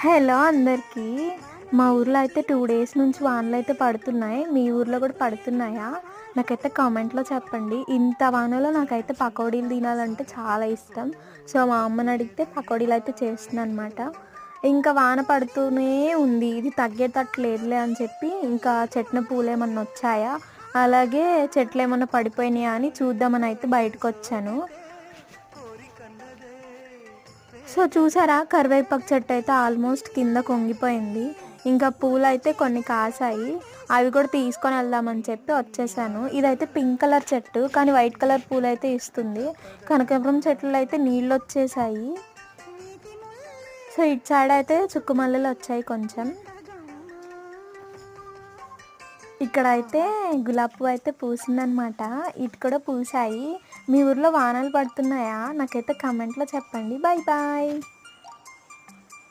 Hello అందరికీ. మా ఊర్లో అయితే 2 డేస్ నుంచి వానలైతే పడుతున్నాయి. మీ ఊర్లో కూడా పడుతున్నాయా? నాకైతే కామెంట్‌లో చెప్పండి. ఇంత వానలో నాకైతే పకోడీలు తినాలంటే చాలా ఇష్టం. సో, మా అమ్మని అడిగితే పకోడీలైతే చేస్తుందనమాట. ఇంకా వాన పడుతూనే ఉంది. ఇది తగ్గేటట్టు లేదులే అని చెప్పి ఇంకా చెట్న పూలేమన్నా వచ్చాయా? అలాగే చెట్లేమన్నా పడిపోయినాయా అని చూద్దామని అయితే బయటకొచ్చాను. సో చూసారా, కరివేపాకు చెట్టు అయితే ఆల్మోస్ట్ కింద కొంగిపోయింది. ఇంకా పూలైతే కొన్ని కాసాయి. అవి కూడా తీసుకొని వెళ్దామని చెప్పి వచ్చేసాను. ఇదైతే పింక్ కలర్ చెట్టు, కానీ వైట్ కలర్ పూలైతే ఇస్తుంది. కనకాంబరం చెట్లు అయితే నీళ్ళు వచ్చేసాయి. సో ఇటు సైడ్ అయితే చుక్కుమల్లెలు వచ్చాయి కొంచెం. ఇక్కడైతే గులాబీ పువ్వు అయితే పూసిందనమాట. ఇటు కూడా పూసాయి. మీ ఊర్లో వానలు పడుతున్నాయా? నాకైతే కామెంట్లో చెప్పండి. Bye bye.